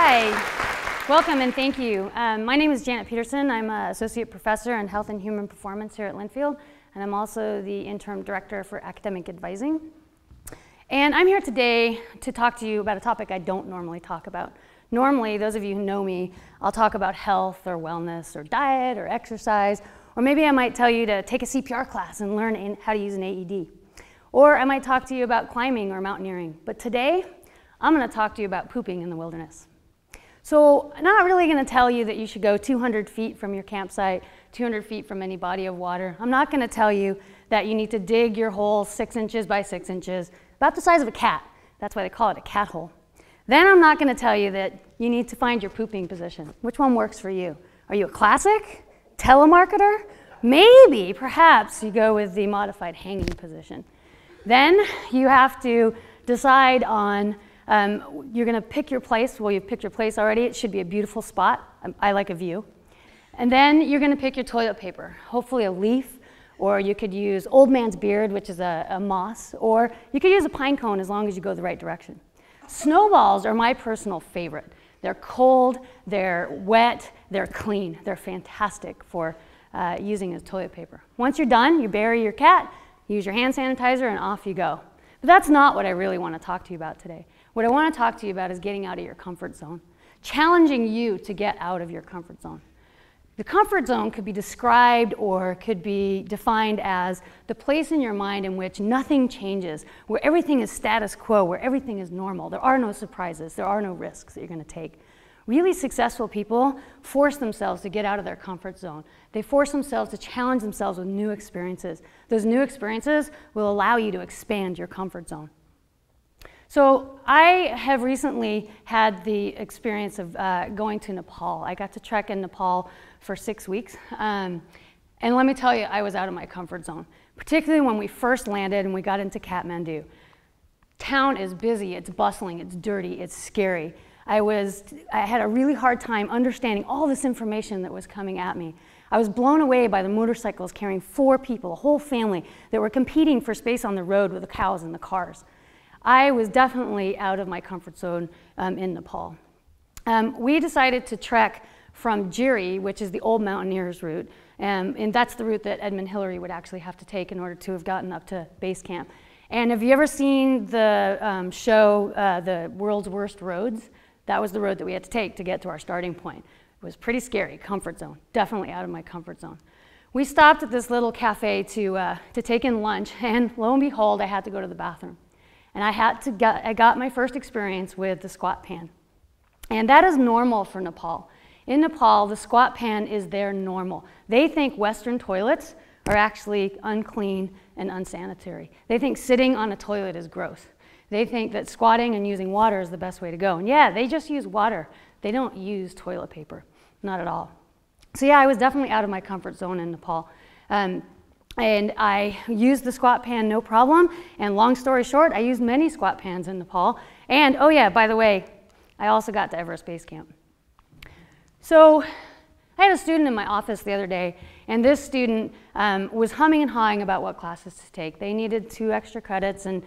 Hi, welcome and thank you. My name is Janet Peterson. I'm an associate professor in health and human performance here at Linfield, and I'm also the interim director for academic advising. And I'm here today to talk to you about a topic I don't normally talk about. Normally, those of you who know me, I'll talk about health or wellness or diet or exercise, or maybe I might tell you to take a CPR class and learn how to use an AED. Or I might talk to you about climbing or mountaineering. But today, I'm going to talk to you about pooping in the wilderness. So I'm not really going to tell you that you should go 200 feet from your campsite, 200 feet from any body of water. I'm not going to tell you that you need to dig your hole 6 inches by 6 inches, about the size of a cat. That's why they call it a cat hole. Then I'm not going to tell you that you need to find your pooping position. Which one works for you? Are you a classic? Telemarketer? Maybe, perhaps, you go with the modified hanging position. Then you have to decide on you're going to pick your place. Well, you've picked your place already. It should be a beautiful spot. I like a view. And then you're going to pick your toilet paper, hopefully a leaf, or you could use old man's beard, which is a moss, or you could use a pine cone as long as you go the right direction. Snowballs are my personal favorite. They're cold, they're wet, they're clean. They're fantastic for using as toilet paper. Once you're done, you bury your cat, use your hand sanitizer, and off you go. But that's not what I really want to talk to you about today. What I want to talk to you about is getting out of your comfort zone, challenging you to get out of your comfort zone. The comfort zone could be described or could be defined as the place in your mind in which nothing changes, where everything is status quo, where everything is normal. There are no surprises, there are no risks that you're going to take. Really successful people force themselves to get out of their comfort zone. They force themselves to challenge themselves with new experiences. Those new experiences will allow you to expand your comfort zone. So I have recently had the experience of going to Nepal. I got to trek in Nepal for 6 weeks. And let me tell you, I was out of my comfort zone, particularly when we first landed and we got into Kathmandu. Town is busy, it's bustling, it's dirty, it's scary. I had a really hard time understanding all this information that was coming at me. I was blown away by the motorcycles carrying 4 people, a whole family, that were competing for space on the road with the cows and the cars. I was definitely out of my comfort zone in Nepal. We decided to trek from Jiri, which is the old mountaineers route, and that's the route that Edmund Hillary would actually have to take in order to have gotten up to base camp. And have you ever seen the show, The World's Worst Roads? That was the road that we had to take to get to our starting point. It was pretty scary, comfort zone, definitely out of my comfort zone. We stopped at this little cafe to take in lunch, and lo and behold, I had to go to the bathroom. And I got my first experience with the squat pan. And that is normal for Nepal. In Nepal, the squat pan is their normal. They think Western toilets are actually unclean and unsanitary. They think sitting on a toilet is gross. They think that squatting and using water is the best way to go. And yeah, they just use water. They don't use toilet paper, not at all. So yeah, I was definitely out of my comfort zone in Nepal. And I used the squat pan no problem, and long story short, I used many squat pans in Nepal. And oh yeah, by the way, I also got to Everest Base Camp. So I had a student in my office the other day, and this student was humming and hawing about what classes to take. They needed 2 extra credits, and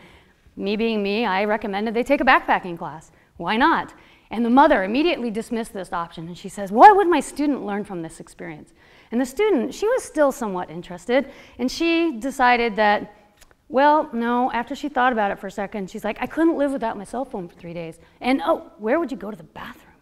me being me, I recommended they take a backpacking class. Why not? And the mother immediately dismissed this option, and she says, what would my student learn from this experience? And the student, she was still somewhat interested, and she decided that, well, no, after she thought about it for a second, she's like, I couldn't live without my cell phone for 3 days. And oh, where would you go to the bathroom?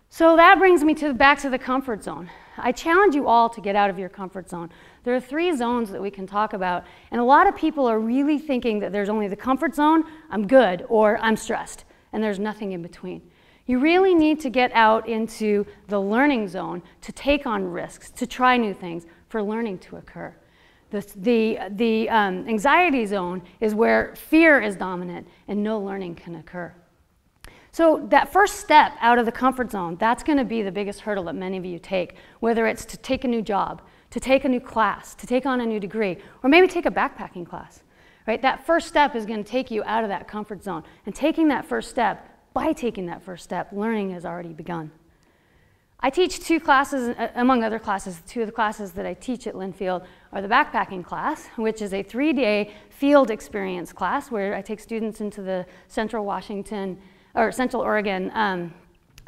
So that brings me back to the comfort zone. I challenge you all to get out of your comfort zone. There are 3 zones that we can talk about, and a lot of people are really thinking that there's only the comfort zone, I'm good, or I'm stressed, and there's nothing in between. You really need to get out into the learning zone to take on risks, to try new things, for learning to occur. The anxiety zone is where fear is dominant and no learning can occur. So that first step out of the comfort zone, that's going to be the biggest hurdle that many of you take, whether it's to take a new job, to take a new class, to take on a new degree, or maybe take a backpacking class. Right? That first step is going to take you out of that comfort zone. And taking that first step, by taking that first step, learning has already begun. I teach 2 classes, among other classes. 2 of the classes that I teach at Linfield are the backpacking class, which is a 3-day field experience class where I take students into the Central Oregon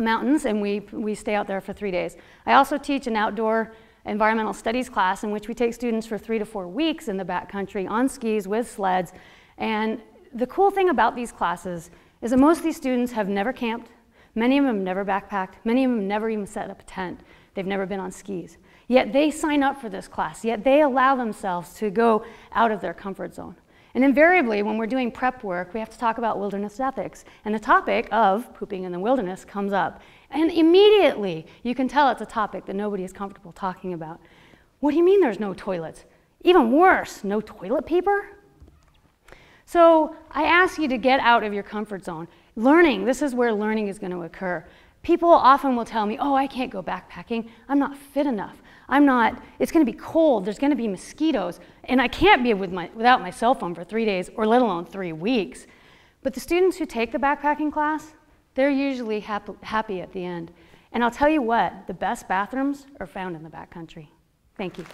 mountains, and we stay out there for 3 days. I also teach an outdoor environmental studies class in which we take students for 3 to 4 weeks in the backcountry on skis with sleds. And the cool thing about these classes is that most of these students have never camped, many of them have never backpacked, many of them have never even set up a tent, they've never been on skis. Yet they sign up for this class, yet they allow themselves to go out of their comfort zone. And invariably, when we're doing prep work, we have to talk about wilderness ethics. And the topic of pooping in the wilderness comes up. And immediately, you can tell it's a topic that nobody is comfortable talking about. What do you mean there's no toilets? Even worse, no toilet paper? So I ask you to get out of your comfort zone. Learning, this is where learning is going to occur. People often will tell me, oh, I can't go backpacking. I'm not fit enough. It's going to be cold. There's going to be mosquitoes. And I can't be without my cell phone for 3 days, or let alone 3 weeks. But the students who take the backpacking class, they're usually happy at the end. And I'll tell you what, the best bathrooms are found in the backcountry. Thank you.